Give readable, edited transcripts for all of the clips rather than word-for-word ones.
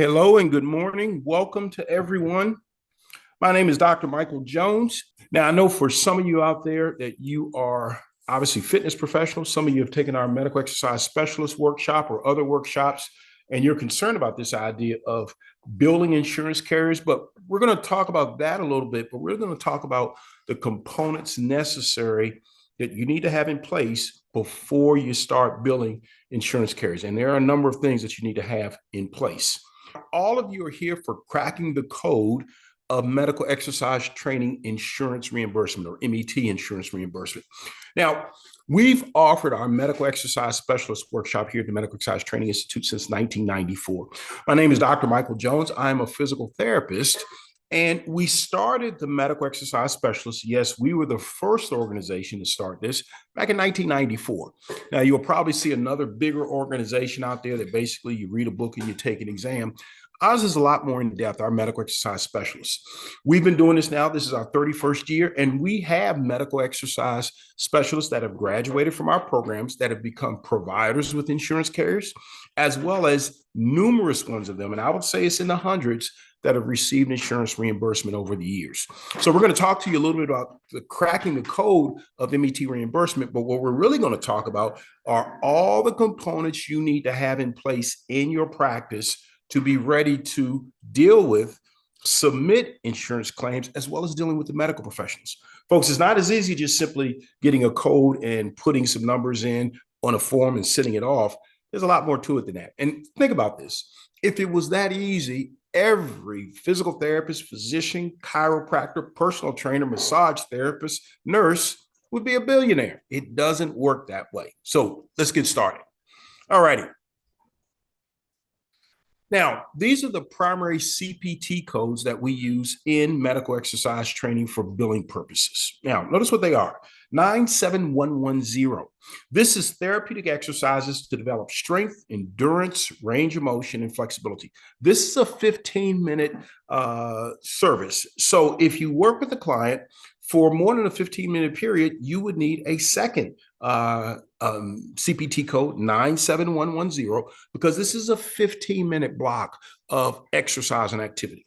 Hello and good morning. Welcome to everyone. My name is Dr. Michael Jones. Now, I know for some of you out there that you are obviously fitness professionals. Some of you have taken our medical exercise specialist workshop or other workshops, and you're concerned about this idea of building insurance carriers. But we're going to talk about that a little bit, but we're going to talk about the components necessary that you need to have in place before you start building insurance carriers. And there are a number of things that you need to have in place. All of you are here for cracking the code of medical exercise training insurance reimbursement, or MET insurance reimbursement. Now, we've offered our medical exercise specialist workshop here at the Medical Exercise Training Institute since 1994. My name is Dr. Michael Jones. I'm a physical therapist, and we started the medical exercise specialist. Yes, we were the first organization to start this back in 1994. Now, you'll probably see another bigger organization out there that basically you read a book and you take an exam. Ours is a lot more in depth, our medical exercise specialists. We've been doing this now. This is our 31st year, and we have medical exercise specialists that have graduated from our programs that have become providers with insurance carriers, as well as numerous ones of them. And I would say it's in the hundreds that have received insurance reimbursement over the years. So we're going to talk to you a little bit about the cracking the code of MET reimbursement, but what we're really going to talk about are all the components you need to have in place in your practice to be ready to deal with, submit insurance claims, as well as dealing with the medical professionals. Folks, it's not as easy just simply getting a code and putting some numbers in on a form and sending it off. There's a lot more to it than that. And think about this. If it was that easy, every physical therapist, physician, chiropractor, personal trainer, massage therapist, nurse would be a billionaire. It doesn't work that way. So let's get started. All righty. Now, these are the primary CPT codes that we use in medical exercise training for billing purposes. Now, notice what they are. 97110. This is therapeutic exercises to develop strength, endurance, range of motion, and flexibility. This is a 15-minute service. So if you work with a client for more than a 15-minute period, you would need a second CPT code 97110, because this is a 15-minute block of exercise and activity.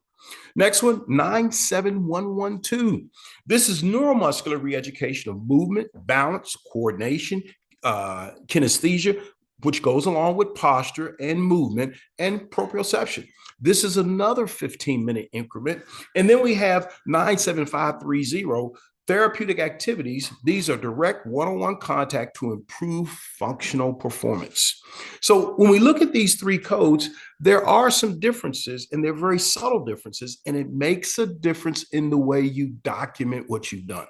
Next one, 97112. This is neuromuscular reeducation of movement, balance, coordination, kinesthesia, which goes along with posture and movement, and proprioception. This is another 15-minute increment. And then we have 97530, therapeutic activities. These are direct one-on-one contact to improve functional performance. So when we look at these three codes, there are some differences, and they're very subtle differences, and it makes a difference in the way you document what you've done.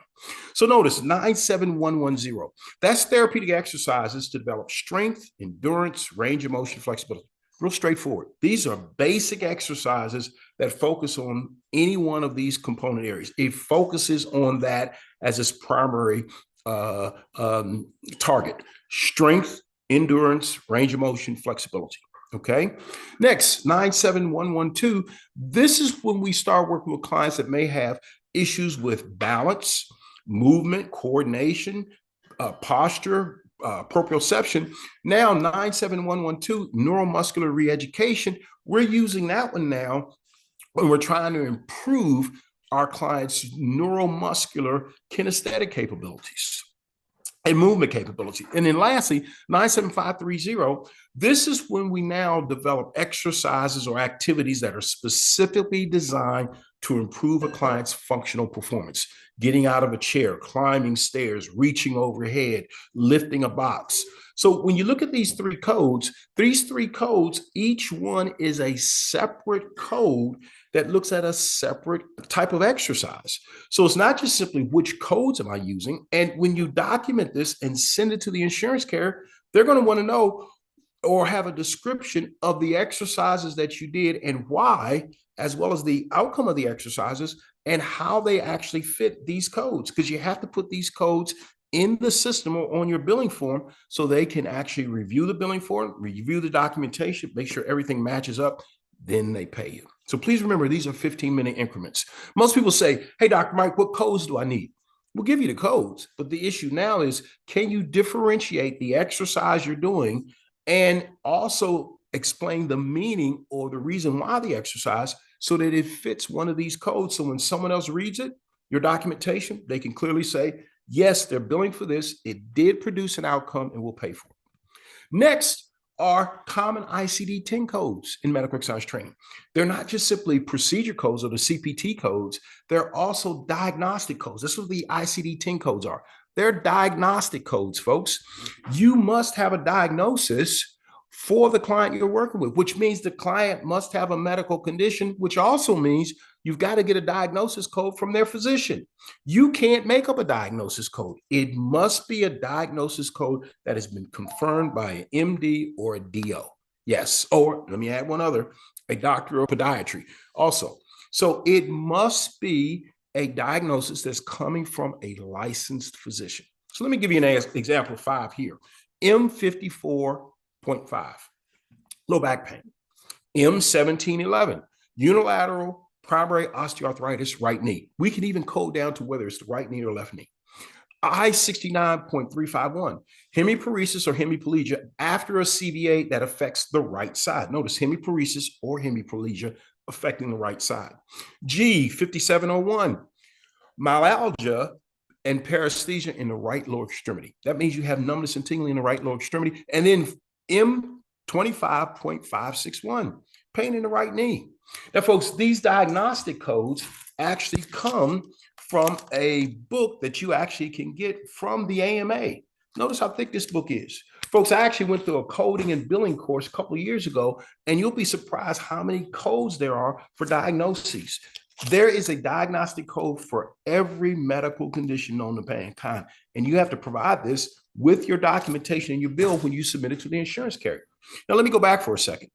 So notice 97110. That's therapeutic exercises to develop strength, endurance, range of motion, flexibility. Real straightforward. These are basic exercises that focus on any one of these component areas. It focuses on that as its primary target: strength, endurance, range of motion, flexibility. Okay. Next, 97112. This is when we start working with clients that may have issues with balance, movement, coordination, posture, proprioception. Now 97112, neuromuscular reeducation, we're using that one now when we're trying to improve our clients' neuromuscular kinesthetic capabilities and movement capability. And then lastly, 97530, this is when we now develop exercises or activities that are specifically designed to improve a client's functional performance: getting out of a chair, climbing stairs, reaching overhead, lifting a box. So when you look at these three codes, each one is a separate code that looks at a separate type of exercise. So it's not just simply which codes am I using. And when you document this and send it to the insurance carrier, they're going to want to know or have a description of the exercises that you did and why, as well as the outcome of the exercises and how they actually fit these codes, because you have to put these codes in the system or on your billing form so they can actually review the billing form, review the documentation, make sure everything matches up, then they pay you. So please remember, these are 15-minute increments. Most people say, hey, Dr. Mike, what codes do I need? We'll give you the codes, but the issue now is, can you differentiate the exercise you're doing and also explain the meaning or the reason why the exercise so that it fits one of these codes. So when someone else reads it, your documentation, they can clearly say, yes, they're billing for this. It did produce an outcome and we'll pay for it. Next are common ICD-10 codes in medical exercise training. They're not just simply procedure codes or the CPT codes. They're also diagnostic codes. This is what the ICD-10 codes are. They're diagnostic codes, folks. You must have a diagnosis for the client you're working with, which means the client must have a medical condition, which also means you've got to get a diagnosis code from their physician. You can't make up a diagnosis code. It must be a diagnosis code that has been confirmed by an MD or a DO. Yes, or let me add one other, a doctor of podiatry also. So it must be a diagnosis that's coming from a licensed physician. So let me give you an example 5 here. M54.5, low back pain. M1711, unilateral primary osteoarthritis, right knee. We can even code down to whether it's the right knee or left knee. I69.351, hemiparesis or hemiplegia after a CVA that affects the right side. Notice hemiparesis or hemiplegia affecting the right side. G5701, myalgia and paresthesia in the right lower extremity. That means you have numbness and tingling in the right lower extremity. And then M25.561, pain in the right knee. Now, folks, these diagnostic codes actually come from a book that you actually can get from the AMA. Notice how thick this book is. Folks, I actually went through a coding and billing course a couple of years ago, and you'll be surprised how many codes there are for diagnoses. There is a diagnostic code for every medical condition known to mankind, and you have to provide this with your documentation and your bill when you submit it to the insurance carrier. Now, let me go back for a second.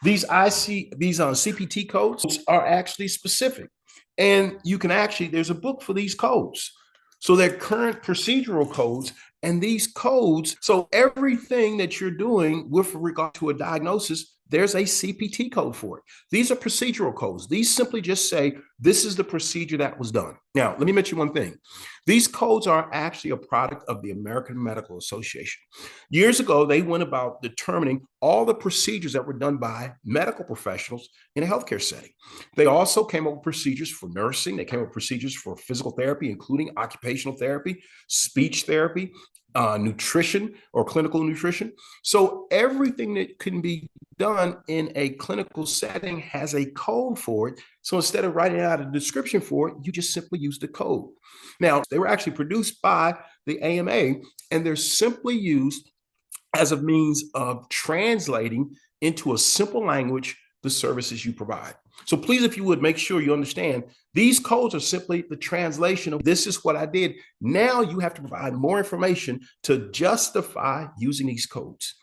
These CPT codes are actually specific, and you can actually, there's a book for these codes. So they're current procedural codes, and these codes, so everything that you're doing with regard to a diagnosis, there's a CPT code for it. These are procedural codes. These simply just say, this is the procedure that was done. Now, let me mention one thing. These codes are actually a product of the American Medical Association. Years ago, they went about determining all the procedures that were done by medical professionals in a healthcare setting. They also came up with procedures for nursing. They came up with procedures for physical therapy, including occupational therapy, speech therapy, nutrition or clinical nutrition. So everything that can be done in a clinical setting has a code for it. So instead of writing out a description for it, you just simply use the code. Now, they were actually produced by the AMA, and they're simply used as a means of translating into a simple language the services you provide. So please, if you would, make sure you understand these codes are simply the translation of this is what I did. Now you have to provide more information to justify using these codes.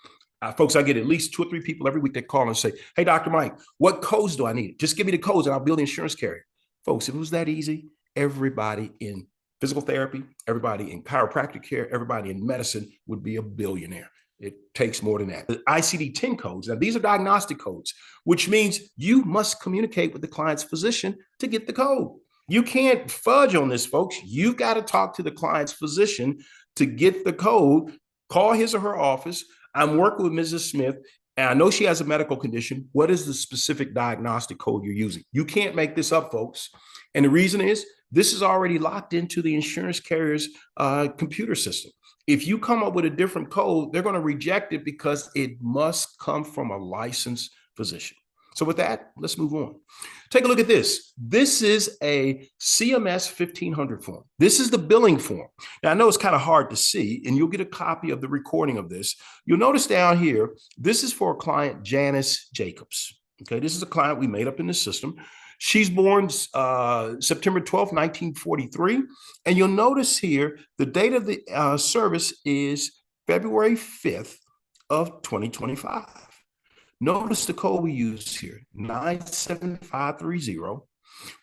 Folks, I get at least 2 or 3 people every week that call and say, hey, Dr. Mike, what codes do I need? Just give me the codes and I'll build the insurance carrier. Folks, if it was that easy, everybody in physical therapy, everybody in chiropractic care, everybody in medicine would be a billionaire. It takes more than that. The ICD-10 codes, now these are diagnostic codes, which means you must communicate with the client's physician to get the code. You can't fudge on this, folks. You've got to talk to the client's physician to get the code, call his or her office. I'm working with Mrs. Smith, and I know she has a medical condition. What is the specific diagnostic code you're using? You can't make this up, folks. And the reason is this is already locked into the insurance carrier's computer system. If you come up with a different code, they're going to reject it because it must come from a licensed physician. So with that, let's move on. Take a look at this. This is a CMS 1500 form. This is the billing form. Now, I know it's kind of hard to see, and you'll get a copy of the recording of this. You'll notice down here, this is for a client, Janice Jacobs. Okay, this is a client we made up in the system. She's born September 12th, 1943. And you'll notice here, the date of the service is February 5th of 2025. Notice the code we use here, 97530.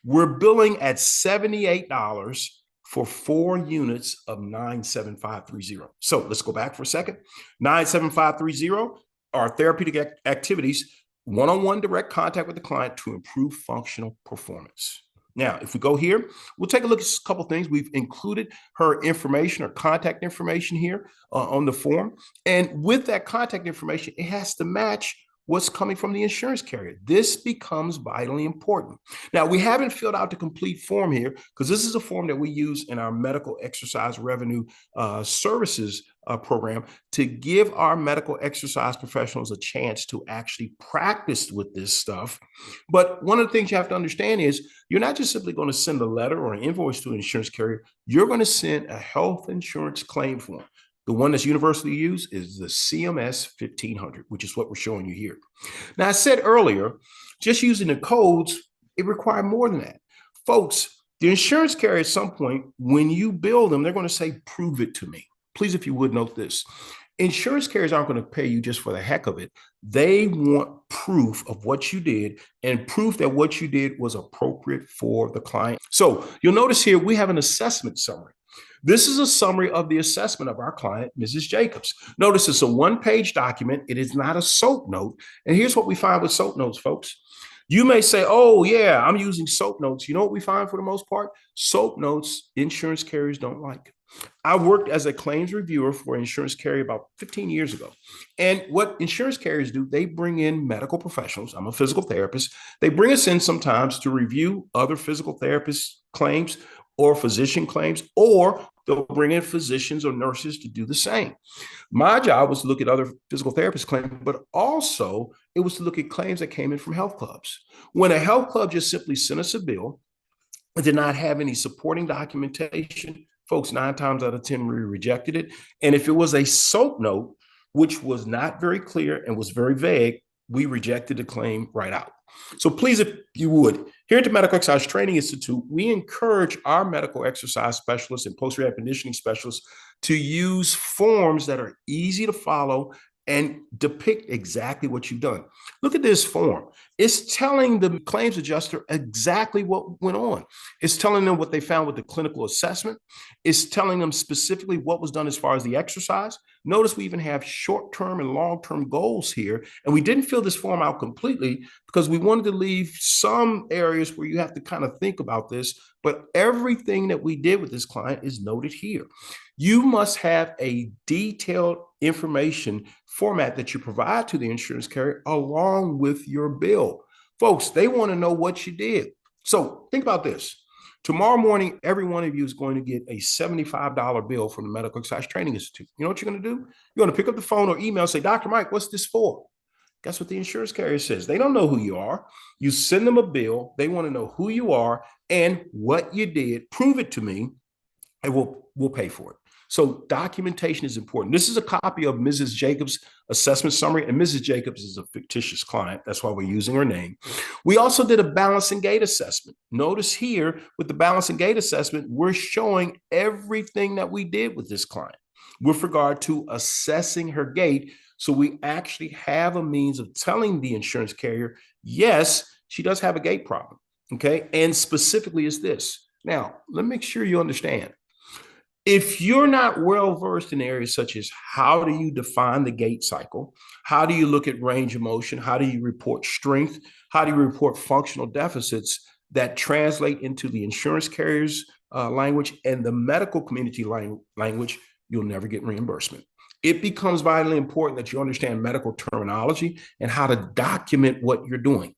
We're billing at $78 for 4 units of 97530. So let's go back for a second. 97530 are therapeutic activities, one-on-one direct contact with the client to improve functional performance. Now, if we go here, we'll take a look at a couple of things. We've included her information or contact information here on the form. And with that contact information, it has to match what's coming from the insurance carrier. This becomes vitally important. Now, we haven't filled out the complete form here because this is a form that we use in our medical exercise revenue services program to give our medical exercise professionals a chance to actually practice with this stuff. But one of the things you have to understand is you're not just simply going to send a letter or an invoice to an insurance carrier. You're going to send a health insurance claim form. The one that's universally used is the CMS 1500, which is what we're showing you here. Now, I said earlier, just using the codes, it requires more than that. Folks, the insurance carrier at some point, when you bill them, they're going to say, prove it to me. Please, if you would note this, insurance carriers aren't going to pay you just for the heck of it. They want proof of what you did and proof that what you did was appropriate for the client. So you'll notice here, we have an assessment summary. This is a summary of the assessment of our client, Mrs. Jacobs. Notice it's a one-page document. It is not a SOAP note. And here's what we find with SOAP notes, folks. You may say, oh, yeah, I'm using SOAP notes. You know what we find for the most part? SOAP notes, insurance carriers don't like. I worked as a claims reviewer for an insurance carrier about 15 years ago. And what insurance carriers do, they bring in medical professionals. I'm a physical therapist. They bring us in sometimes to review other physical therapist claims or physician claims, or they'll bring in physicians or nurses to do the same. My job was to look at other physical therapist claims, but also it was to look at claims that came in from health clubs. When a health club just simply sent us a bill and did not have any supporting documentation, folks, 9 times out of 10, we rejected it. And if it was a SOAP note, which was not very clear and was very vague, we rejected the claim right out. So please, if you would, here at the Medical Exercise Training Institute, we encourage our medical exercise specialists and post-rehab conditioning specialists to use forms that are easy to follow and depict exactly what you've done. Look at this form. It's telling the claims adjuster exactly what went on. It's telling them what they found with the clinical assessment. It's telling them specifically what was done as far as the exercise. Notice we even have short-term and long-term goals here. And we didn't fill this form out completely because we wanted to leave some areas where you have to kind of think about this. But everything that we did with this client is noted here. You must have a detailed information format that you provide to the insurance carrier along with your bill. Folks, they want to know what you did. So think about this. Tomorrow morning, every one of you is going to get a $75 bill from the Medical Exercise Training Institute. You know what you're going to do? You're going to pick up the phone or email and say, Dr. Mike, what's this for? Guess what the insurance carrier says? They don't know who you are. You send them a bill. They want to know who you are and what you did. Prove it to me, and we'll pay for it. So documentation is important. This is a copy of Mrs. Jacobs' assessment summary, and Mrs. Jacobs is a fictitious client. That's why we're using her name. We also did a balance and gait assessment. Notice here with the balance and gait assessment, we're showing everything that we did with this client with regard to assessing her gait. So we actually have a means of telling the insurance carrier, yes, she does have a gait problem. Okay. And specifically is this. Now, let me make sure you understand. If you're not well versed in areas such as how do you define the gait cycle, how do you look at range of motion, how do you report strength, how do you report functional deficits that translate into the insurance carrier's language and the medical community language, you'll never get reimbursement. It becomes vitally important that you understand medical terminology and how to document what you're doing.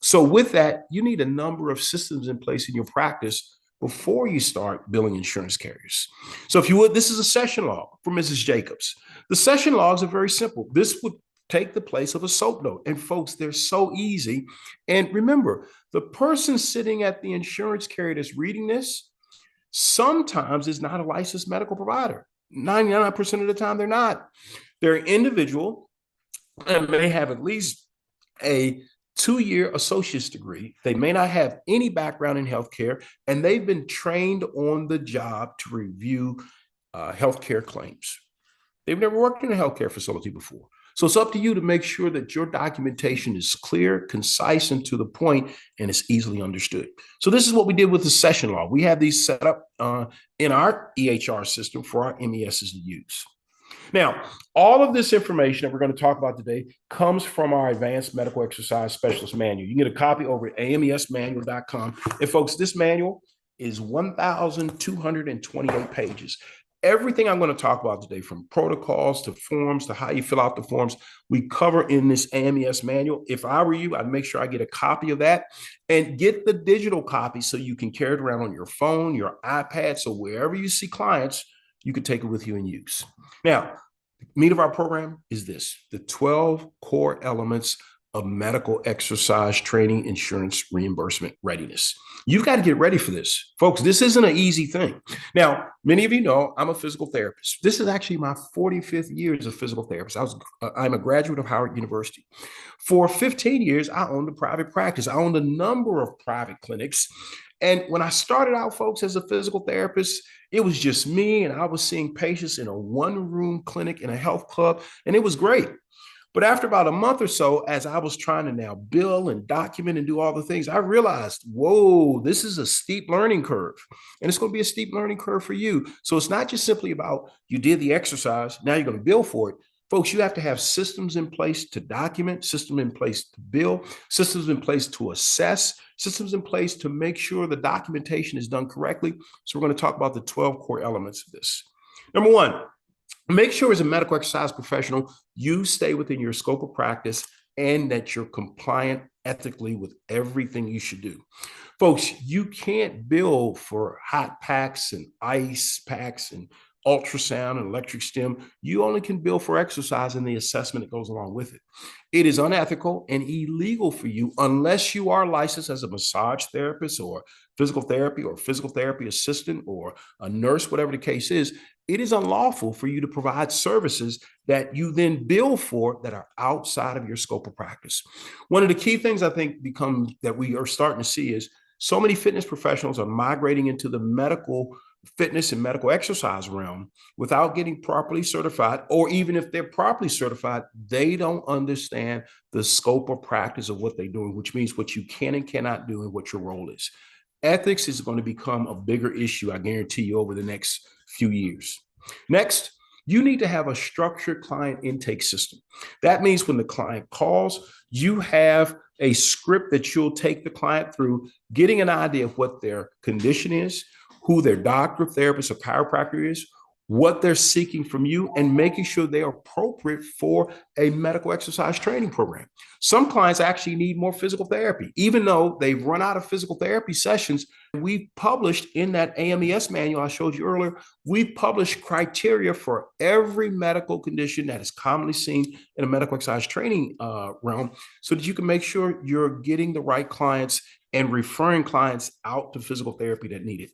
So with that, you need a number of systems in place in your practice before you start billing insurance carriers. So if you would, this is a session log for Mrs. Jacobs. The session logs are very simple. This would take the place of a SOAP note. And folks, they're so easy. And remember, the person sitting at the insurance carrier that's reading this sometimes is not a licensed medical provider. 99% of the time, they're not. They're an individual and may have at least a 2-year associate's degree. They may not have any background in healthcare, and they've been trained on the job to review healthcare claims. They've never worked in a healthcare facility before. So it's up to you to make sure that your documentation is clear, concise, and to the point, and it's easily understood. So this is what we did with the session log. We have these set up in our EHR system for our MESs to use. Now, all of this information that we're going to talk about today comes from our Advanced Medical Exercise Specialist Manual. You can get a copy over at amesmanual.com. And folks, this manual is 1,228 pages. Everything I'm going to talk about today, from protocols to forms to how you fill out the forms, we cover in this AMES manual. If I were you, I'd make sure I get a copy of that and get the digital copy so you can carry it around on your phone, your iPad. So wherever you see clients, you can take it with you and use. Now, the meat of our program is this: the 12 core elements of medical exercise training, insurance, reimbursement, readiness. You've got to get ready for this. Folks, this isn't an easy thing. Now, many of you know I'm a physical therapist. This is actually my 45th year as a physical therapist. I'm a graduate of Howard University. For 15 years, I owned a private practice. I owned a number of private clinics. And when I started out, folks, as a physical therapist, it was just me, and I was seeing patients in a one-room clinic in a health club, and it was great. But after about a month or so, as I was trying to now bill and document and do all the things, I realized, whoa, this is a steep learning curve. And it's going to be a steep learning curve for you. So it's not just simply about you did the exercise, now you're going to bill for it. Folks, you have to have systems in place to document, systems in place to bill, systems in place to assess, systems in place to make sure the documentation is done correctly. So we're going to talk about the 12 core elements of this. Number one, make sure as a medical exercise professional, you stay within your scope of practice and that you're compliant ethically with everything you should do. Folks, you can't bill for hot packs and ice packs and ultrasound and electric stim. You only can bill for exercise and the assessment that goes along with it. It is unethical and illegal for you unless you are licensed as a massage therapist or physical therapy assistant or a nurse, whatever the case is. It is unlawful for you to provide services that you then bill for that are outside of your scope of practice. One of the key things I think that we are starting to see is so many fitness professionals are migrating into the medical fitness and medical exercise realm without getting properly certified, or even if they're properly certified, they don't understand the scope of practice of what they're doing, which means what you can and cannot do and what your role is. Ethics is going to become a bigger issue, I guarantee you, over the next few years. Next, you need to have a structured client intake system. That means when the client calls, you have a script that you'll take the client through, getting an idea of what their condition is, who their doctor, therapist, or chiropractor is, what they're seeking from you, and making sure they are appropriate for a medical exercise training program. Some clients actually need more physical therapy, even though they've run out of physical therapy sessions. We've published in that AMES manual I showed you earlier, we've published criteria for every medical condition that is commonly seen in a medical exercise training realm, so that you can make sure you're getting the right clients and referring clients out to physical therapy that need it.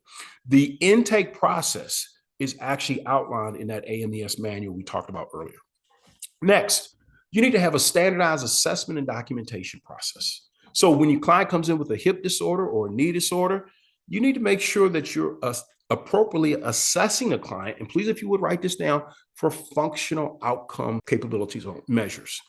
The intake process is actually outlined in that AMES manual we talked about earlier. Next, you need to have a standardized assessment and documentation process. So when your client comes in with a hip disorder or a knee disorder, you need to make sure that you're appropriately assessing a client, and please, if you would write this down, for functional outcome capabilities or measures.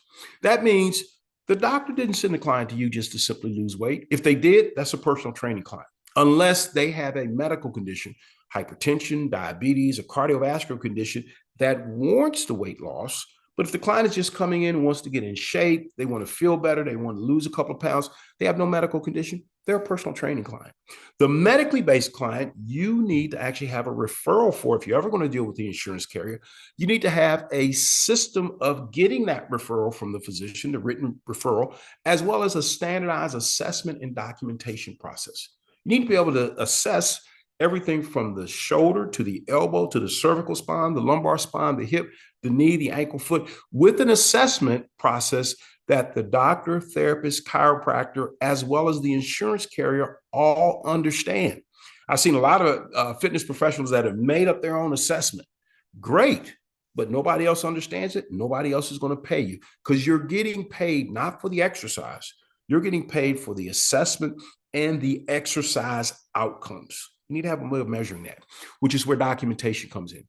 That means the doctor didn't send the client to you just to simply lose weight. If they did, that's a personal training client, unless they have a medical condition, hypertension, diabetes, a cardiovascular condition that warrants the weight loss. But if the client is just coming in and wants to get in shape, they want to feel better, they want to lose a couple of pounds, they have no medical condition, they're a personal training client. The medically based client, you need to actually have a referral for. If you're ever going to deal with the insurance carrier, you need to have a system of getting that referral from the physician, the written referral, as well as a standardized assessment and documentation process. You need to be able to assess everything from the shoulder to the elbow to the cervical spine, the lumbar spine, the hip, the knee, the ankle, foot, with an assessment process that the doctor, therapist, chiropractor, as well as the insurance carrier all understand. I've seen a lot of fitness professionals that have made up their own assessment. Great, but nobody else understands it. Nobody else is going to pay you, because you're getting paid not for the exercise. You're getting paid for the assessment and the exercise outcomes. You need to have a way of measuring that, which is where documentation comes in.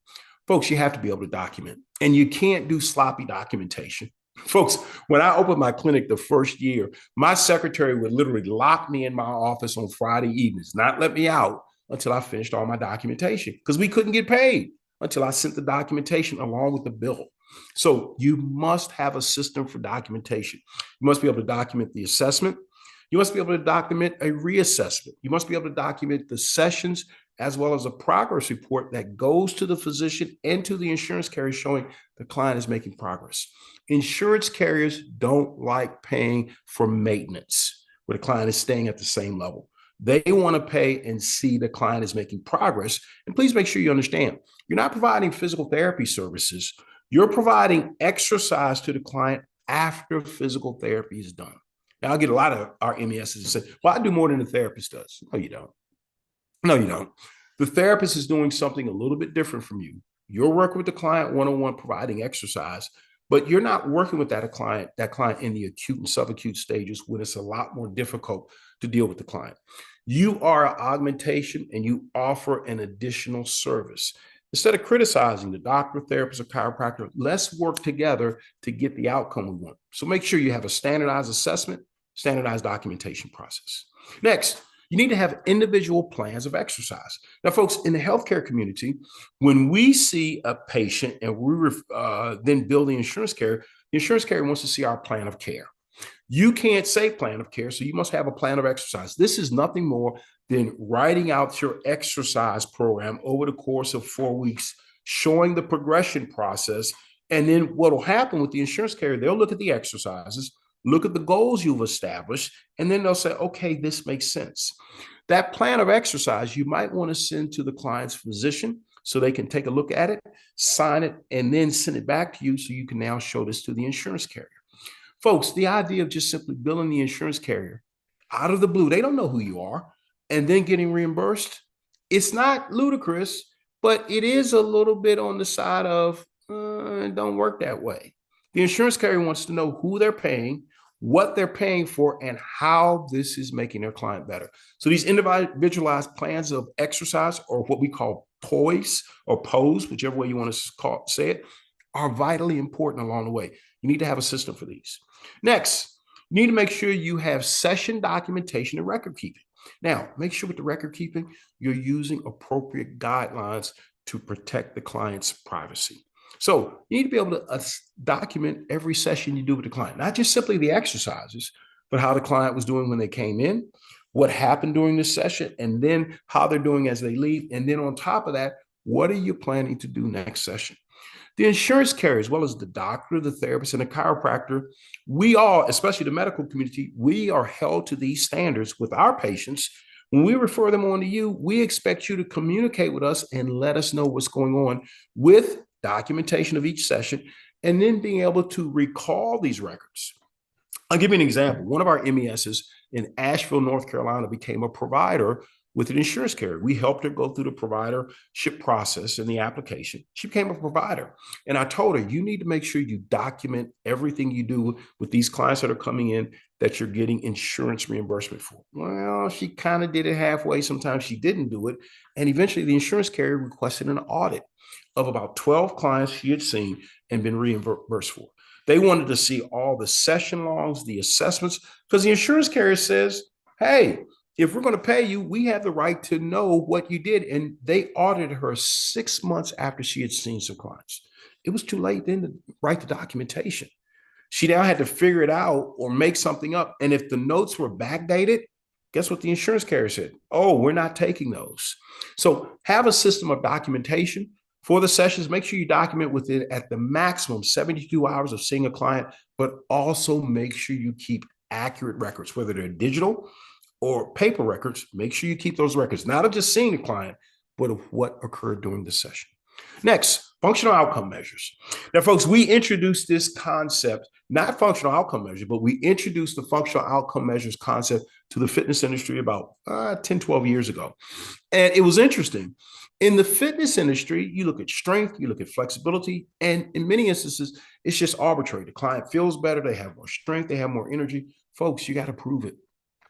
Folks, you have to be able to document, and you can't do sloppy documentation. Folks, when I opened my clinic the first year, my secretary would literally lock me in my office on Friday evenings, not let me out until I finished all my documentation, because we couldn't get paid until I sent the documentation along with the bill. So you must have a system for documentation. You must be able to document the assessment. You must be able to document a reassessment. You must be able to document the sessions as well as a progress report that goes to the physician and to the insurance carrier showing the client is making progress. Insurance carriers don't like paying for maintenance where the client is staying at the same level. They want to pay and see the client is making progress. And please make sure you understand, you're not providing physical therapy services. You're providing exercise to the client after physical therapy is done. Now, I'll get a lot of our MESs that say, well, I do more than the therapist does. No, you don't. No, you don't. The therapist is doing something a little bit different from you. You're working with the client one-on-one, providing exercise, but you're not working with that client in the acute and subacute stages when it's a lot more difficult to deal with the client. You are an augmentation and you offer an additional service. Instead of criticizing the doctor, therapist, or chiropractor, let's work together to get the outcome we want. So make sure you have a standardized assessment, standardized documentation process. Next, you need to have individual plans of exercise. Now, folks, in the healthcare community, when we see a patient and we then bill the insurance carrier wants to see our plan of care. You can't say plan of care, so you must have a plan of exercise. This is nothing more than writing out your exercise program over the course of 4 weeks, showing the progression process. And then what will happen with the insurance carrier, they'll look at the exercises, look at the goals you've established, and then they'll say, okay, this makes sense. That plan of exercise, you might want to send to the client's physician so they can take a look at it, sign it, and then send it back to you so you can now show this to the insurance carrier. Folks, the idea of just simply billing the insurance carrier out of the blue, they don't know who you are, and then getting reimbursed, it's not ludicrous, but it is a little bit on the side of, it don't work that way. The insurance carrier wants to know who they're paying, what they're paying for, and how this is making their client better. So these individualized plans of exercise, or what we call POIS or POS, whichever way you want to say it, are vitally important along the way. You need to have a system for these. Next, you need to make sure you have session documentation and record keeping. Now, make sure with the record keeping, you're using appropriate guidelines to protect the client's privacy. So you need to be able to document every session you do with the client, not just simply the exercises, but how the client was doing when they came in, what happened during the session, and then how they're doing as they leave. And then on top of that, what are you planning to do next session? The insurance carrier, as well as the doctor, the therapist, and the chiropractor, we all, especially the medical community, we are held to these standards with our patients. When we refer them on to you, we expect you to communicate with us and let us know what's going on with documentation of each session, and then being able to recall these records. I'll give you an example. One of our MESs in Asheville, North Carolina, became a provider with an insurance carrier. We helped her go through the providership process and the application. She became a provider. And I told her, you need to make sure you document everything you do with these clients that are coming in that you're getting insurance reimbursement for. Well, she kind of did it halfway. Sometimes she didn't do it. And eventually the insurance carrier requested an audit of about 12 clients she had seen and been reimbursed for. They wanted to see all the session logs, the assessments, because the insurance carrier says, hey, if we're going to pay you, we have the right to know what you did. And they audited her 6 months after she had seen some clients. It was too late then to write the documentation. She now had to figure it out or make something up. And if the notes were backdated, guess what the insurance carrier said? Oh, we're not taking those. So have a system of documentation for the sessions. Make sure you document within at the maximum 72 hours of seeing a client, but also make sure you keep accurate records, whether they're digital or paper records. Make sure you keep those records, not of just seeing the client, but of what occurred during the session. Next, functional outcome measures. Now, folks, we introduced this concept, not functional outcome measure, but we introduced the functional outcome measures concept to the fitness industry about 10, 12 years ago. And it was interesting. In the fitness industry, you look at strength, you look at flexibility, and in many instances, it's just arbitrary. The client feels better, they have more strength, they have more energy. Folks, you got to prove it.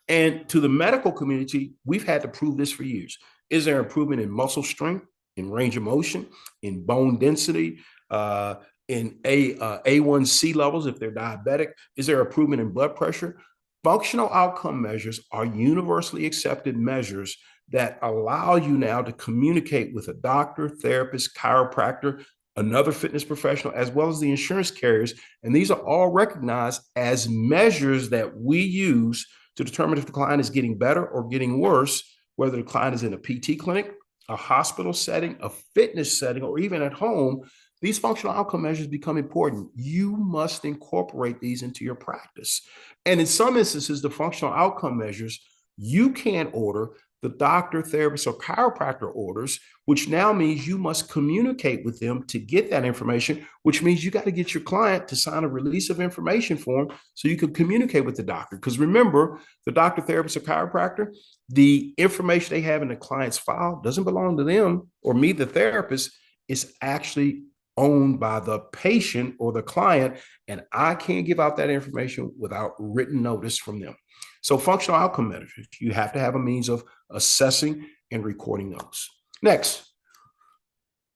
And to the medical community, we've had to prove this for years. Is there improvement in muscle strength, in range of motion, in bone density, in A1C levels if they're diabetic? Is there improvement in blood pressure? Functional outcome measures are universally accepted measures that allow you now to communicate with a doctor, therapist, chiropractor, another fitness professional, as well as the insurance carriers. And these are all recognized as measures that we use to determine if the client is getting better or getting worse, whether the client is in a PT clinic, a hospital setting, a fitness setting, or even at home, these functional outcome measures become important. You must incorporate these into your practice. And in some instances, the functional outcome measures you can't order, the doctor, therapist, or chiropractor orders, which now means you must communicate with them to get that information, which means you got to get your client to sign a release of information form so you can communicate with the doctor. Because remember, the doctor, therapist, or chiropractor, the information they have in the client's file doesn't belong to them or me, the therapist. It's actually owned by the patient or the client, and I can't give out that information without written notice from them. So functional outcome measures, you have to have a means of assessing and recording those. Next,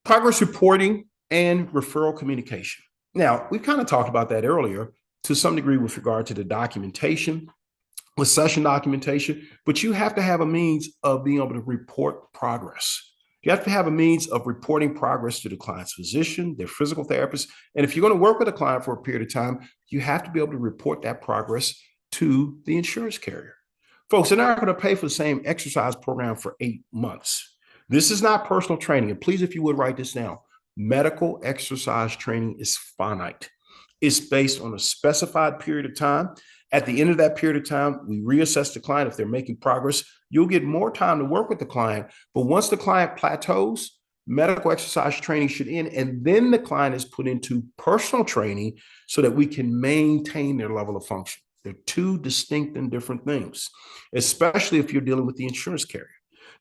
progress reporting and referral communication. Now, we've kind of talked about that earlier to some degree with regard to the documentation, with session documentation, but you have to have a means of being able to report progress. You have to have a means of reporting progress to the client's physician, their physical therapist. And if you're going to work with a client for a period of time, you have to be able to report that progress to the insurance carrier. Folks, they're not going to pay for the same exercise program for 8 months. This is not personal training. And please, if you would write this down, medical exercise training is finite. It's based on a specified period of time. At the end of that period of time, we reassess the client. If they're making progress, you'll get more time to work with the client. But once the client plateaus, medical exercise training should end. And then the client is put into personal training so that we can maintain their level of function. They're two distinct and different things, especially if you're dealing with the insurance carrier.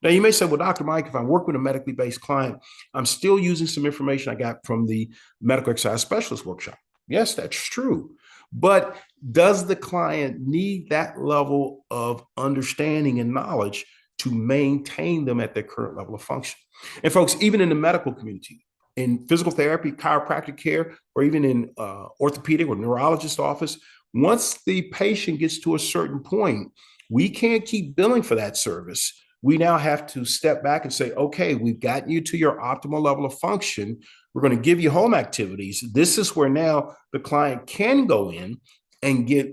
Now, you may say, well, Dr. Mike, if I work with a medically based client, I'm still using some information I got from the medical exercise specialist workshop. Yes, that's true. But does the client need that level of understanding and knowledge to maintain them at their current level of function? And folks, even in the medical community, in physical therapy, chiropractic care, or even in orthopedic or neurologist office, once the patient gets to a certain point, we can't keep billing for that service. We now have to step back and say, okay, we've gotten you to your optimal level of function. We're going to give you home activities. This is where now the client can go in and get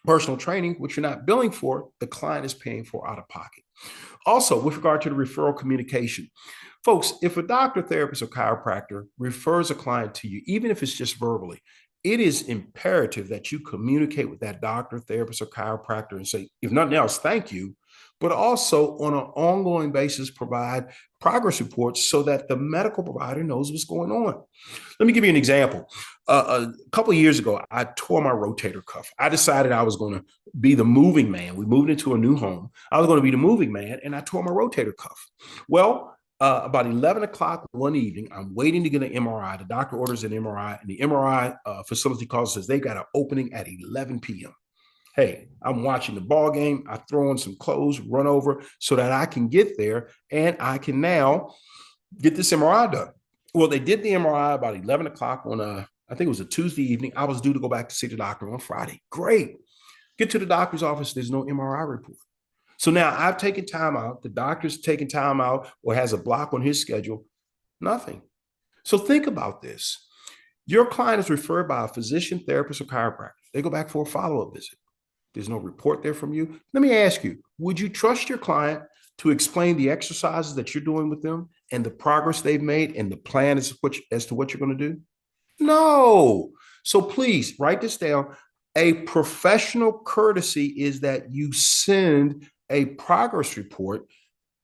personal training, which you're not billing for, the client is paying for out of pocket. Also, with regard to the referral communication, folks, if a doctor, therapist, or chiropractor refers a client to you, even if it's just verbally, it is imperative that you communicate with that doctor, therapist, or chiropractor and say, if nothing else, thank you, but also on an ongoing basis, provide progress reports so that the medical provider knows what's going on. Let me give you an example. A couple of years ago, I tore my rotator cuff. I decided I was going to be the moving man. We moved into a new home. I was going to be the moving man, and I tore my rotator cuff. Well, about 11 o'clock one evening, I'm waiting to get an MRI. The doctor orders an MRI, and the MRI facility calls and says they've got an opening at 11 p.m. Hey, I'm watching the ball game. I throw on some clothes, run over so that I can get there and I can now get this MRI done. Well, they did the MRI about 11 o'clock on I think it was a Tuesday evening. I was due to go back to see the doctor on Friday. Great. Get to the doctor's office. There's no MRI report. So now I've taken time out. The doctor's taken time out or has a block on his schedule. Nothing. So think about this. Your client is referred by a physician, therapist, or chiropractor. They go back for a follow-up visit. There's no report there from you. Let me ask you, would you trust your client to explain the exercises that you're doing with them and the progress they've made and the plan as to what you're going to do? No. So please write this down. A professional courtesy is that you send a progress report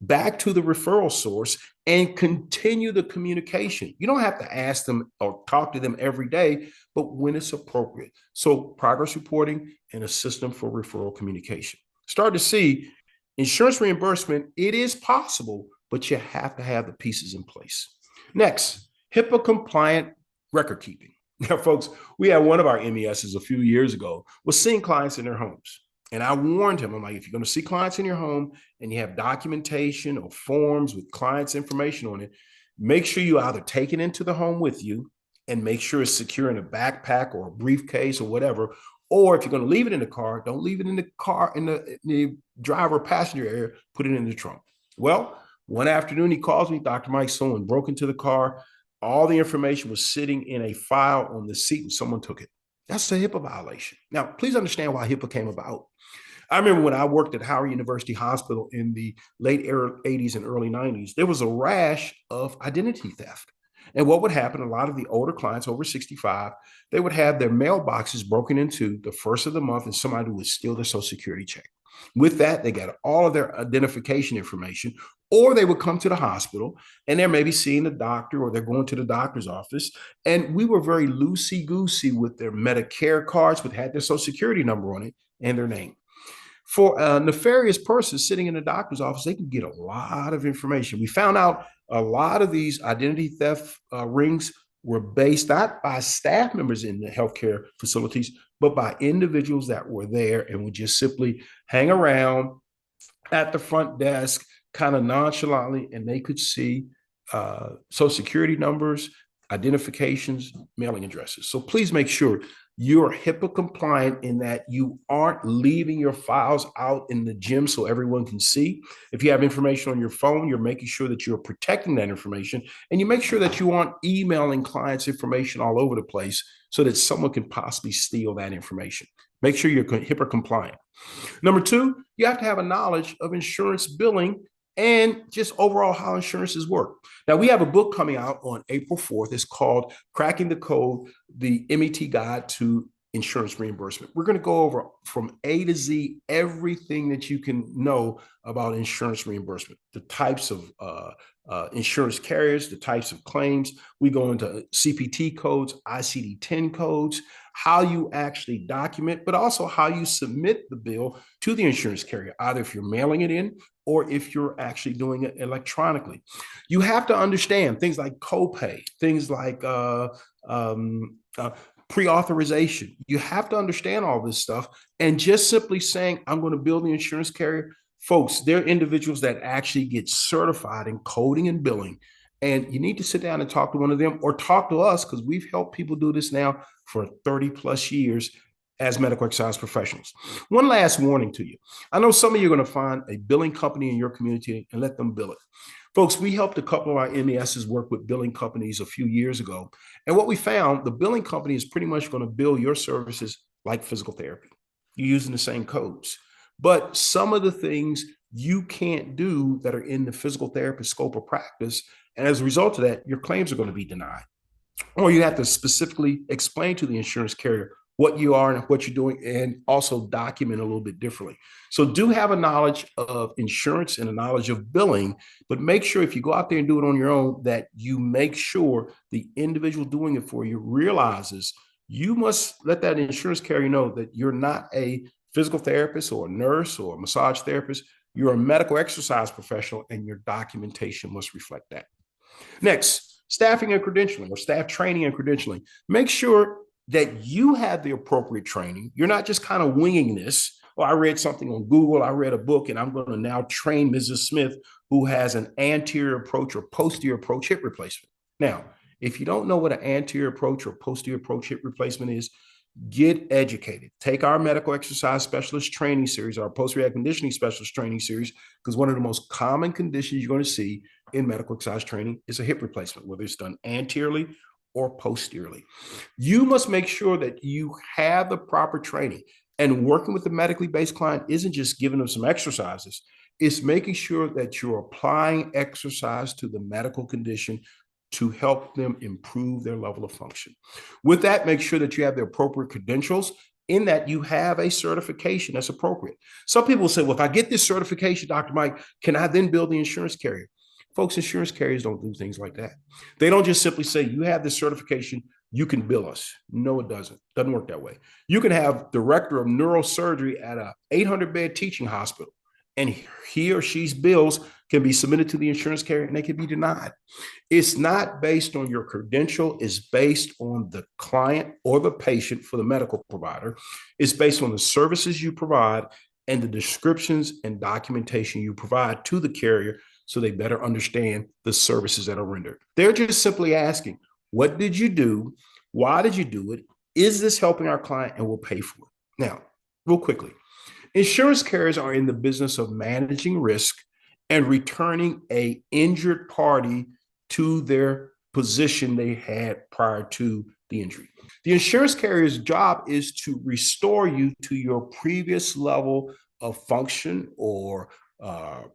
back to the referral source and continue the communication. You don't have to ask them or talk to them every day, but when it's appropriate. So progress reporting and a system for referral communication. Start to see insurance reimbursement. It is possible, but you have to have the pieces in place. Next, HIPAA compliant record keeping. Now, folks, we had one of our MESs a few years ago was seeing clients in their homes. And I warned him, I'm like, if you're going to see clients in your home and you have documentation or forms with clients' information on it, make sure you either take it into the home with you and make sure it's secure in a backpack or a briefcase or whatever. Or if you're going to leave it in the car, don't leave it in the car, in the driver passenger area, put it in the trunk. Well, one afternoon he calls me, Dr. Mike, someone broke into the car. All the information was sitting in a file on the seat and someone took it. That's a HIPAA violation. Now, please understand why HIPAA came about. I remember when I worked at Howard University Hospital in the late 80s and early 90s, there was a rash of identity theft. And what would happen, a lot of the older clients over 65, they would have their mailboxes broken into the first of the month and somebody would steal their social security check. With that, they got all of their identification information, or they would come to the hospital and they're maybe seeing the doctor or they're going to the doctor's office. And we were very loosey goosey with their Medicare cards, which had their social security number on it and their name. For a nefarious person sitting in the doctor's office, they can get a lot of information. We found out a lot of these identity theft rings were based not by staff members in the healthcare facilities, but by individuals that were there and would just simply hang around at the front desk, kind of nonchalantly, and they could see social security numbers, identifications, mailing addresses. So please make sure you're HIPAA compliant in that you aren't leaving your files out in the gym so everyone can see. If you have information on your phone, you're making sure that you're protecting that information, and you make sure that you aren't emailing clients information all over the place so that someone can possibly steal that information. Make sure you're HIPAA compliant. Number two, you have to have a knowledge of insurance billing and just overall how insurances work. Now, we have a book coming out on April 4th. It's called Cracking the Code, the MET Guide to Insurance Reimbursement. We're going to go over from A to Z everything that you can know about insurance reimbursement, the types of insurance carriers, the types of claims. We go into CPT codes, ICD-10 codes, how you actually document, but also how you submit the bill to the insurance carrier, either if you're mailing it in or if you're actually doing it electronically. You have to understand things like copay, things like pre-authorization. You have to understand all this stuff. And just simply saying, I'm going to bill the insurance carrier, folks, they're individuals that actually get certified in coding and billing. And you need to sit down and talk to one of them or talk to us, because we've helped people do this now for 30 plus years as medical exercise professionals. One last warning to you. I know some of you are going to find a billing company in your community and let them bill it. Folks, we helped a couple of our MESs work with billing companies a few years ago. And what we found, the billing company is pretty much going to bill your services like physical therapy. You're using the same codes. But some of the things you can't do that are in the physical therapist scope of practice. And as a result of that, your claims are going to be denied. Or you have to specifically explain to the insurance carrier what you are and what you're doing, and also document a little bit differently. So do have a knowledge of insurance and a knowledge of billing, but make sure if you go out there and do it on your own, that you make sure the individual doing it for you realizes you must let that insurance carrier know that you're not a physical therapist or a nurse or a massage therapist. You're a medical exercise professional, and your documentation must reflect that. Next, staffing and credentialing, or staff training and credentialing. Make sure that you have the appropriate training. You're not just kind of winging this. Well, I read something on Google, I read a book, and I'm going to now train Mrs. Smith, who has an anterior approach or posterior approach hip replacement. Now, if you don't know what an anterior approach or posterior approach hip replacement is, get educated. Take our medical exercise specialist training series, our post-rehab conditioning specialist training series, because one of the most common conditions you're going to see in medical exercise training is a hip replacement, whether it's done anteriorly or posteriorly. You must make sure that you have the proper training. And working with the medically based client isn't just giving them some exercises, it's making sure that you're applying exercise to the medical condition to help them improve their level of function. With that, make sure that you have the appropriate credentials, in that you have a certification that's appropriate. Some people say, well, if I get this certification, Dr. Mike, can I then bill the insurance carrier? Folks, insurance carriers don't do things like that. They don't just simply say, you have this certification, you can bill us. No, it doesn't. Doesn't work that way. You can have director of neurosurgery at a 800-bed teaching hospital, and he or she's bills can be submitted to the insurance carrier and they can be denied. It's not based on your credential. It's based on the client or the patient for the medical provider. It's based on the services you provide and the descriptions and documentation you provide to the carrier, so they better understand the services that are rendered. They're just simply asking, what did you do? Why did you do it? Is this helping our client? And we'll pay for it. Now, real quickly, insurance carriers are in the business of managing risk and returning an injured party to their position they had prior to the injury. The insurance carrier's job is to restore you to your previous level of function, or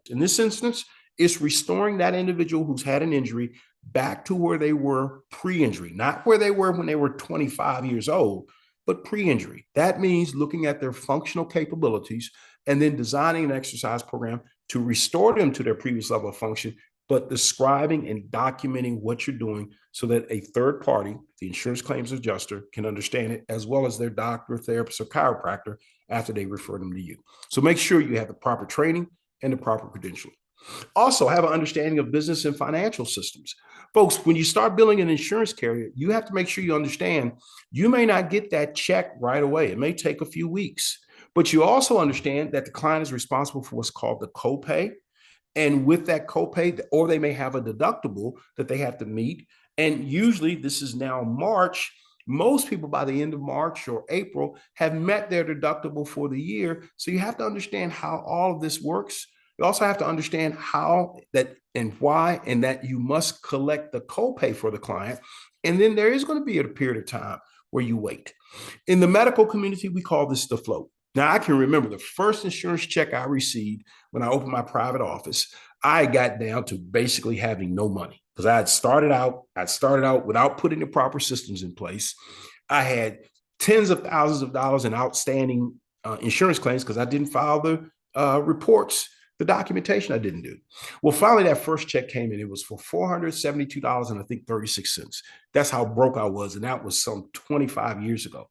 in this instance, it's restoring that individual who's had an injury back to where they were pre-injury, not where they were when they were 25 years old, but pre-injury. That means looking at their functional capabilities and then designing an exercise program to restore them to their previous level of function, but describing and documenting what you're doing so that a third party, the insurance claims adjuster, can understand it, as well as their doctor, therapist, or chiropractor after they refer them to you. So make sure you have the proper training and the proper credentialing. Also, have an understanding of business and financial systems. Folks, when you start building an insurance carrier, you have to make sure you understand you may not get that check right away. It may take a few weeks, but you also understand that the client is responsible for what's called the copay. And with that copay, or they may have a deductible that they have to meet. And usually, this is now March. Most people by the end of March or April have met their deductible for the year. So you have to understand how all of this works. You also have to understand how that and why, and that you must collect the copay for the client. And then there is going to be a period of time where you wait. In the medical community, we call this the float. Now, I can remember the first insurance check I received when I opened my private office. I got down to basically having no money because I had started out without putting the proper systems in place. I had tens of thousands of dollars in outstanding insurance claims because I didn't file the reports, the documentation I didn't do. Well, finally, that first check came in. It was for $472 and I think 36 cents. That's how broke I was. And that was some 25 years ago.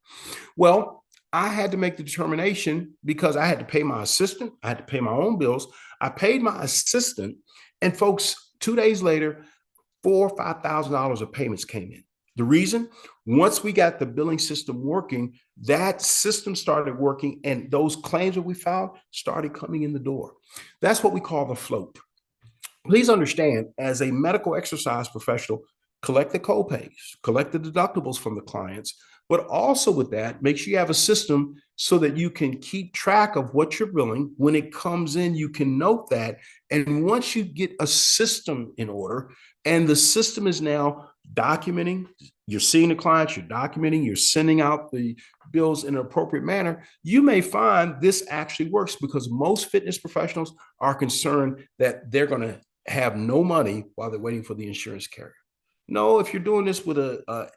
Well, I had to make the determination because I had to pay my assistant. I had to pay my own bills. I paid my assistant, and folks, 2 days later, $4,000 or $5,000 of payments came in. The reason, once we got the billing system working, that system started working, and those claims that we filed started coming in the door. That's what we call the float. Please understand, as a medical exercise professional, collect the copays, collect the deductibles from the clients, but also with that, make sure you have a system so that you can keep track of what you're billing. When it comes in, you can note that. And once you get a system in order, and the system is now documenting, you're seeing the clients, you're documenting, you're sending out the bills in an appropriate manner, you may find this actually works because most fitness professionals are concerned that they're going to have no money while they're waiting for the insurance carrier. No, if you're doing this with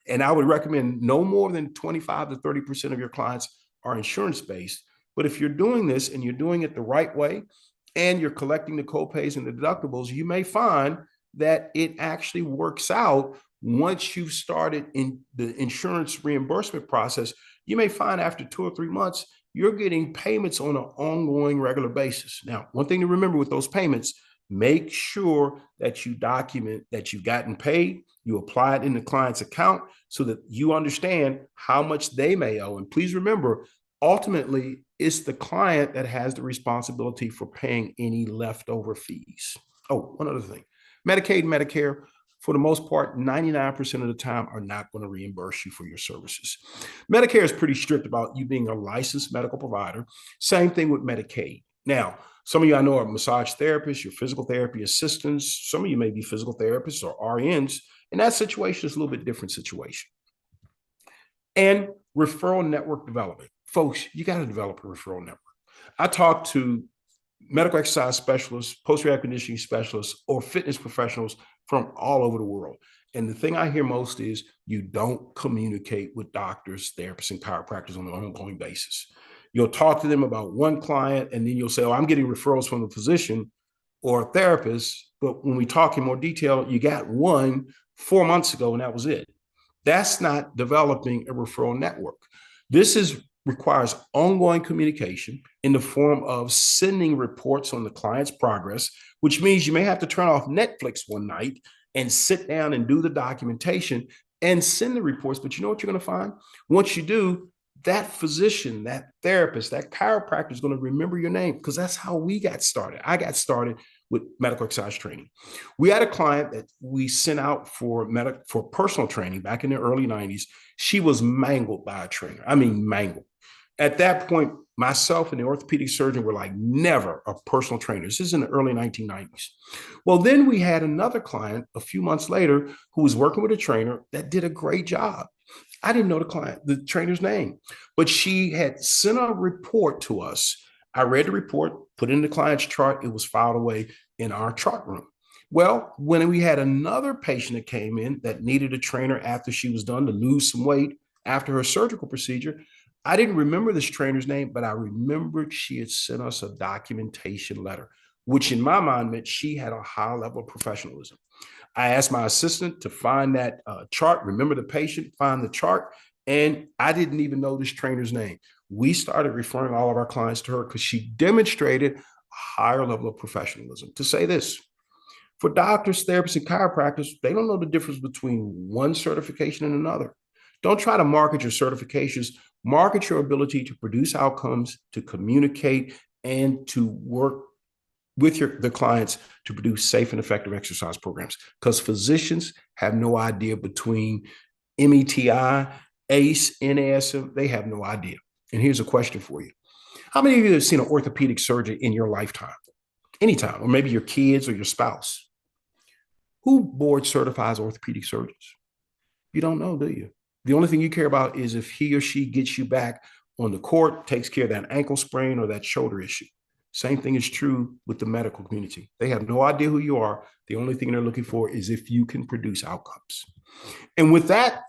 and I would recommend no more than 25 to 30% of your clients are insurance based. But if you're doing this and you're doing it the right way and you're collecting the copays and the deductibles, you may find that it actually works out once you've started in the insurance reimbursement process. You may find after 2 or 3 months, you're getting payments on an ongoing regular basis. Now, one thing to remember with those payments, make sure that you document that you've gotten paid. You apply it in the client's account so that you understand how much they may owe. And please remember, ultimately, it's the client that has the responsibility for paying any leftover fees. Oh, one other thing. Medicaid and Medicare, for the most part, 99% of the time are not going to reimburse you for your services. Medicare is pretty strict about you being a licensed medical provider. Same thing with Medicaid. Now, some of you I know are massage therapists, your physical therapy assistants. Some of you may be physical therapists or RNs. In that situation, it's a little bit different situation. And referral network development. Folks, you got to develop a referral network. I talk to medical exercise specialists, post-rehab conditioning specialists, or fitness professionals from all over the world. And the thing I hear most is you don't communicate with doctors, therapists, and chiropractors on an ongoing basis. You'll talk to them about one client, and then you'll say, oh, I'm getting referrals from a physician or a therapist. But when we talk in more detail, you got one 4 months ago, and that was it. That's not developing a referral network. This requires ongoing communication in the form of sending reports on the client's progress, which means you may have to turn off Netflix one night and sit down and do the documentation and send the reports. But you know what you're going to find? Once you do, that physician, that therapist, that chiropractor is going to remember your name, because that's how we got started. I got started with medical exercise training. We had a client that we sent out for personal training back in the early 90s. She was mangled by a trainer. I mean, mangled. At that point, myself and the orthopedic surgeon were like, never a personal trainer. This is in the early 1990s. Well, then we had another client a few months later who was working with a trainer that did a great job. I didn't know the trainer's name, but she had sent a report to us I read the report, put it in the client's chart. It was filed away in our chart room. Well, when we had another patient that came in that needed a trainer after she was done to lose some weight after her surgical procedure, I didn't remember this trainer's name, but I remembered she had sent us a documentation letter, which in my mind meant she had a high level of professionalism. I asked my assistant to find that chart, remember the patient, find the chart, and I didn't even know this trainer's name. We started referring all of our clients to her because she demonstrated a higher level of professionalism. To say this, for doctors, therapists, and chiropractors, they don't know the difference between one certification and another. Don't try to market your certifications. Market your ability to produce outcomes, to communicate, and to work with the clients to produce safe and effective exercise programs. Because physicians have no idea between METI, ACE, NASM. They have no idea. And here's a question for you. How many of you have seen an orthopedic surgeon in your lifetime? Anytime, or maybe your kids or your spouse. Who board certifies orthopedic surgeons? You don't know, do you? The only thing you care about is if he or she gets you back on the court, takes care of that ankle sprain or that shoulder issue. Same thing is true with the medical community. They have no idea who you are. The only thing they're looking for is if you can produce outcomes. And with that,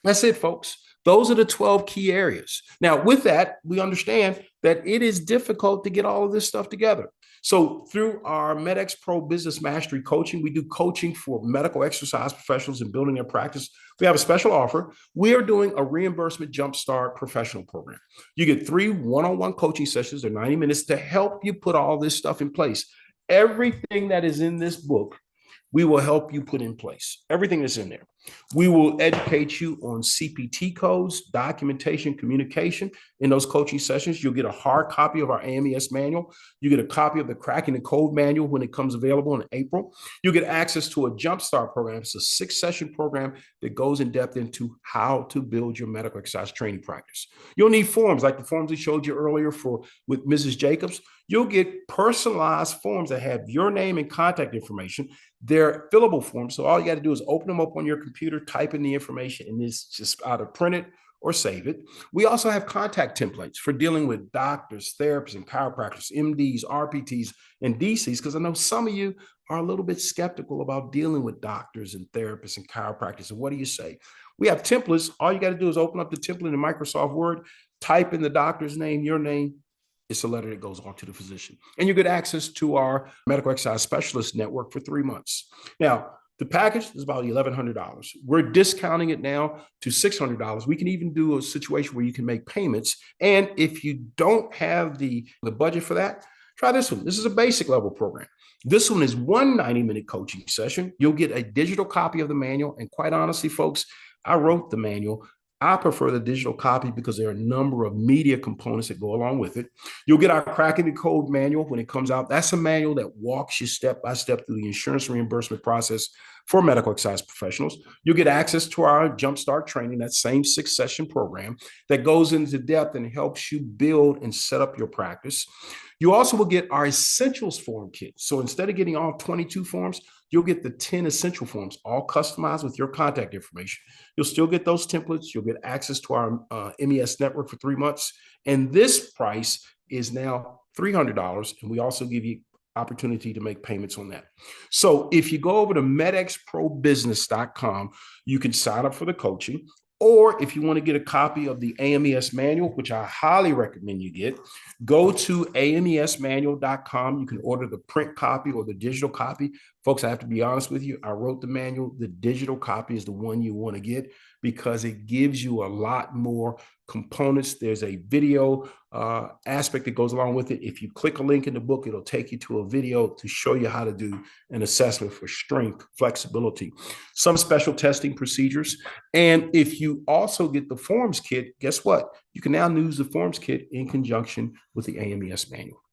that's it, folks. Those are the 12 key areas. Now, with that, we understand that it is difficult to get all of this stuff together. So through our MedX Pro Business Mastery coaching, we do coaching for medical exercise professionals in building their practice. We have a special offer. We are doing a reimbursement jumpstart professional program. You get 3 one-on-one coaching sessions. They're 90 minutes to help you put all this stuff in place. Everything that is in this book, we will help you put in place. Everything that's in there. We will educate you on CPT codes, documentation, communication. In those coaching sessions, you'll get a hard copy of our AMES manual. You get a copy of the Cracking the Code manual when it comes available in April. You'll get access to a Jumpstart program. It's a 6-session program that goes in depth into how to build your medical exercise training practice. You'll need forms like the forms we showed you earlier with Mrs. Jacobs. You'll get personalized forms that have your name and contact information. They're fillable forms, so all you got to do is open them up on your computer, type in the information, and it's just either print it or save it. We also have contact templates for dealing with doctors, therapists, and chiropractors, MDs, RPTs, and DCs, because I know some of you are a little bit skeptical about dealing with doctors and therapists and chiropractors. And what do you say? We have templates. All you got to do is open up the template in Microsoft Word, type in the doctor's name, your name. It's a letter that goes on to the physician. And you get access to our medical exercise specialist network for 3 months. Now, the package is about $1,100. We're discounting it now to $600. We can even do a situation where you can make payments. And if you don't have the budget for that, try this one. This is a basic level program. This one is one 90-minute coaching session. You'll get a digital copy of the manual. And quite honestly, folks, I wrote the manual. I prefer the digital copy because there are a number of media components that go along with it. You'll get our Cracking the Code manual when it comes out. That's a manual that walks you step by step through the insurance reimbursement process for medical exercise professionals. You'll get access to our Jumpstart training, that same 6-session program that goes into depth and helps you build and set up your practice. You also will get our essentials form kit. So instead of getting all 22 forms, you'll get the 10 essential forms, all customized with your contact information. You'll still get those templates. You'll get access to our MES network for 3 months. And this price is now $300. And we also give you opportunity to make payments on that. So if you go over to medxprobusiness.com, you can sign up for the coaching. Or if you want to get a copy of the AMES manual, which I highly recommend you get, go to amesmanual.com. You can order the print copy or the digital copy. Folks, I have to be honest with you. I wrote the manual. The digital copy is the one you want to get because it gives you a lot more components. There's a video aspect that goes along with it. If you click a link in the book, it'll take you to a video to show you how to do an assessment for strength, flexibility, some special testing procedures. And if you also get the forms kit, guess what? You can now use the forms kit in conjunction with the AMES manual.